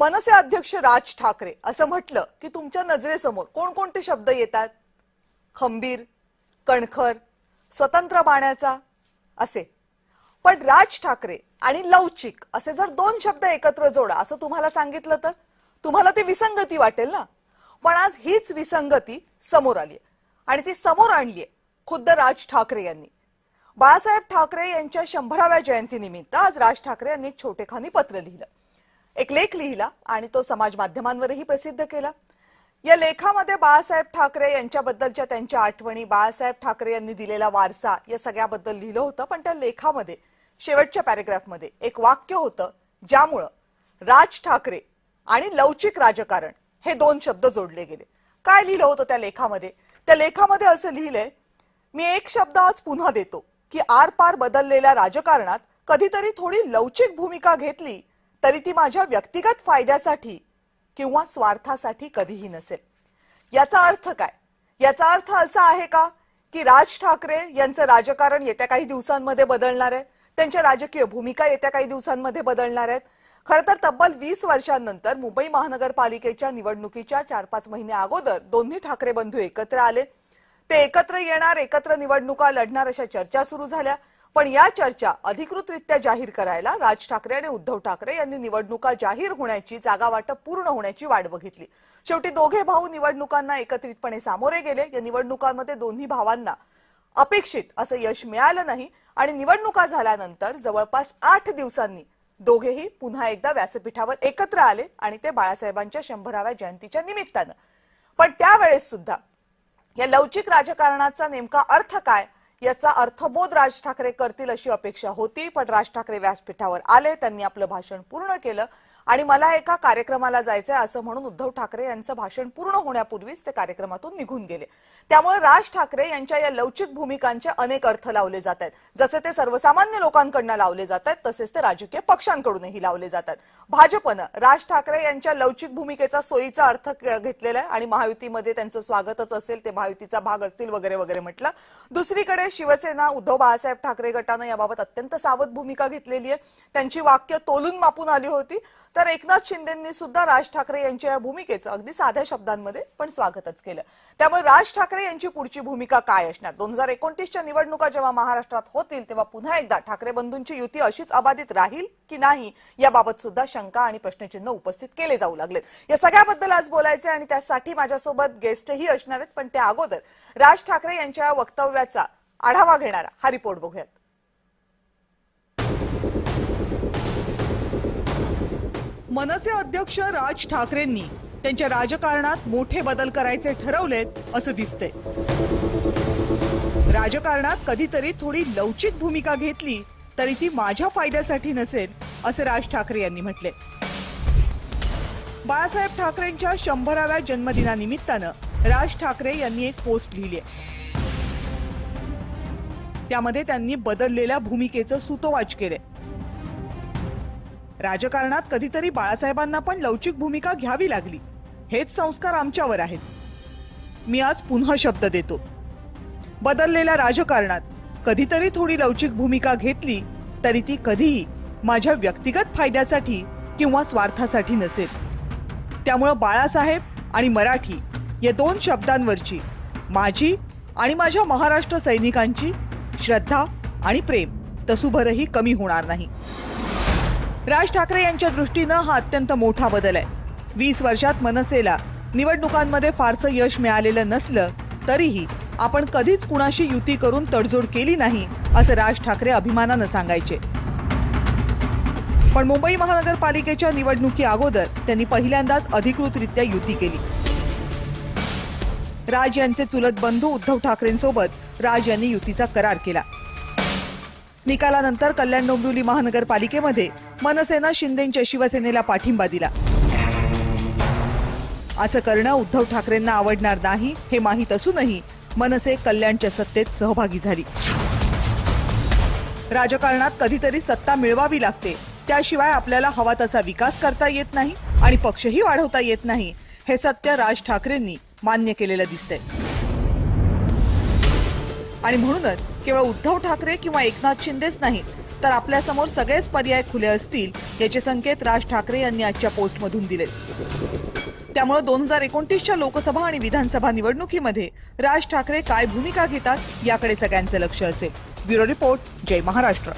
मनसे अध्यक्ष राज ठाकरे असं म्हटलं की तुमच्या नजरेसमोर कोणकोणते शब्द येतात? खंबीर, कणखर, स्वतंत्र बाण्याचा असे. पण राज ठाकरे आणि लवचिक असे जर दोन शब्द एकत्र जोडा असं तुम्हाला सांगितलं तर तुम्हाला ती विसंगती वाटेल ना. पण आज हीच विसंगती समोर आली आणि ती समोर आणली खुद्द राज ठाकरे यांनी. बाळासाहेब ठाकरे यांच्या 100व्या जयंतीनिमित्त आज राज ठाकरे यांनी एक छोटेखानी पत्र लिहिलं, एक लेख लिहिला आणि तो समाज माध्यमांवरही प्रसिद्ध केला. या लेखामध्ये बाळासाहेब ठाकरे यांच्याबद्दलच्या त्यांच्या आठवणी, बाळासाहेब ठाकरे यांनी दिलेला वारसा या सगळ्याबद्दल लिहिलं होतं. पण त्या लेखामध्ये शेवटच्या पॅरेग्राफमध्ये एक वाक्य होतं ज्यामुळे राज ठाकरे आणि लवचिक राजकारण हे दोन शब्द जोडले गेले. काय लिहिलं होतं त्या लेखामध्ये? त्या लेखामध्ये असं लिहिलंय, मी एक शब्द आज पुन्हा देतो की आरपार बदललेल्या राजकारणात कधीतरी थोडी लवचिक भूमिका घेतली तरी ती माझ्या व्यक्तिगत फायद्यासाठी किंवा स्वार्थासाठी कधीही नसेल. याचा अर्थ काय? याचा अर्थ असा आहे का की राज ठाकरे यांचं राजकारण येत्या काही दिवसांमध्ये बदलणार आहे, त्यांच्या राजकीय भूमिका येत्या काही दिवसांमध्ये बदलणार आहेत? खरं तर तब्बल 20 वर्षांनंतर मुंबई महानगरपालिकेच्या निवडणुकीच्या 4-5 महिने अगोदर दोन्ही ठाकरे बंधू एकत्र आले. ते एकत्र येणार, एकत्र निवडणुका लढणार अशा चर्चा सुरू झाल्या. पण या चर्चा अधिकृतरित्या जाहीर करायला राज ठाकरे आणि उद्धव ठाकरे यांनी निवडणुका जाहीर होण्याची, जागा वाटप पूर्ण होण्याची वाट बघितली. शेवटी दोघे भाऊ निवडणुकांना एकत्रितपणे सामोरे गेले. या निवडणुकांमध्ये दोन्ही भावांना अपेक्षित असं यश मिळालं नाही आणि निवडणुका झाल्यानंतर जवळपास 8 दिवसांनी दोघेही पुन्हा एकदा व्यासपीठावर एकत्र आले आणि ते बाळासाहेबांच्या 100व्या जयंतीच्या निमित्तानं. पण त्यावेळेस सुद्धा या लवचिक राजकारणाचा नेमका अर्थ काय याचा अर्थबोध राज ठाकरे करतील अशी अपेक्षा होती. पण राज ठाकरे व्यासपीठावर आले, त्यांनी आपलं भाषण पूर्ण केलं आणि मला एका कार्यक्रमाला जायचंय असं म्हणून उद्धव ठाकरे यांचं भाषण पूर्ण होण्यापूर्वीच ते कार्यक्रमातून निघून गेले. त्यामुळे राज ठाकरे यांच्या या लवचिक भूमिकांचे अनेक अर्थ लावले जात आहेत. जसे ते सर्वसामान्य लोकांकडून लावले जात आहेत तसेच ते राजकीय पक्षांकडूनही लावले जातात. भाजपनं राज ठाकरे यांच्या लवचिक भूमिकेचा सोयीचा अर्थ घेतलेला आहे आणि महायुतीमध्ये त्यांचं स्वागतच असेल, ते महायुतीचा भाग असतील वगैरे वगैरे म्हटलं. दुसरीकडे शिवसेना, उद्धव बाळासाहेब ठाकरे गटानं याबाबत अत्यंत सावध भूमिका घेतलेली आहे. त्यांची वाक्य तोलून मापून आली होती. तर एकनाथ शिंदेंनी सुद्धा राज ठाकरे यांच्या या भूमिकेचं अगदी साध्या शब्दांमध्ये पण स्वागतच केलं. त्यामुळे राज ठाकरे यांची पुढची भूमिका काय असणार? 2029च्या निवडणुका जेव्हा महाराष्ट्रात होतील तेव्हा पुन्हा एकदा ठाकरे बंधूंची युती अशीच अबाधित राहील की नाही याबाबत सुद्धा शंका आणि प्रश्नचिन्ह उपस्थित केले जाऊ लागलेत. या सगळ्याबद्दल आज बोलायचे आणि त्यासाठी माझ्यासोबत गेस्टही असणार आहेत. पण त्या अगोदर राज ठाकरे यांच्या वक्तव्याचा आढावा घेणारा हा रिपोर्ट बघूयात. मनसे अध्यक्ष राज ठाकरेंनी त्यांच्या राजकारणात मोठे बदल करायचे ठरवलेत असं दिसतंय. राजकारणात कधीतरी थोडी लवचिक भूमिका घेतली तरी ती माझ्या फायद्यासाठी नसेल असं राज ठाकरे यांनी म्हटले. बाळासाहेब ठाकरेंच्या 100व्या जन्मदिनानिमित्तानं राज ठाकरे यांनी एक पोस्ट लिहिली आहे. त्यामध्ये त्यांनी बदललेल्या भूमिकेचं सूतोवाच केलंय. राजकारणात कधीतरी बाळासाहेबांना पण लवचिक भूमिका घ्यावी लागली. हेच संस्कार आमच्यावर आहेत. मी आज पुन्हा शब्द देतो, बदललेल्या राजकारणात कधीतरी थोडी लवचिक भूमिका घेतली तरी ती कधीही माझ्या व्यक्तिगत फायद्यासाठी किंवा स्वार्थासाठी नसेल. त्यामुळं बाळासाहेब आणि मराठी या दोन शब्दांवरची माझी आणि माझ्या महाराष्ट्र सैनिकांची श्रद्धा आणि प्रेम तसूभरही कमी होणार नाही. राज ठाकरे यांच्या दृष्टीनं हा अत्यंत मोठा बदल आहे. 20 वर्षात मनसेला निवडणुकांमध्ये फारसं यश मिळालेलं नसलं तरीही आपण कधीच कुणाशी युती करून तडजोड केली नाही असं राज ठाकरे अभिमानानं सांगायचे. पण मुंबई महानगरपालिकेच्या निवडणुकी अगोदर त्यांनी पहिल्यांदाच अधिकृतरित्या युती केली. राज यांचे चुलत बंधू उद्धव ठाकरेंसोबत राज यांनी युतीचा करार केला. निकालानंतर कल्याण डोंबिवली महानगरपालिकेमध्ये मनसेनं शिंदेंच्या शिवसेनेला पाठिंबा दिला. असं करणं उद्धव ठाकरेंना आवडणार नाही हे माहीत असूनही मनसे कल्याणच्या सत्तेत सहभागी झाली. राजकारणात कधीतरी सत्ता मिळवावी लागते, त्याशिवाय आपल्याला हवा तसा विकास करता येत नाही आणि पक्षही वाढवता येत नाही हे सत्य राज ठाकरेंनी मान्य केलेलं दिसतंय. आणि म्हणूनच केवळ उद्धव ठाकरे किंवा एकनाथ शिंदेच नाहीत तर आपल्यासमोर सगळेच पर्याय खुले असतील याचे संकेत राज ठाकरे यांनी आजच्या पोस्टमधून दिले। त्यामुळे 2029च्या लोकसभा आणि विधानसभा निवडणुकीमध्ये राज ठाकरे काय भूमिका घेतात याकडे सगळ्यांचे लक्ष असेल। ब्युरो रिपोर्ट, जय महाराष्ट्र।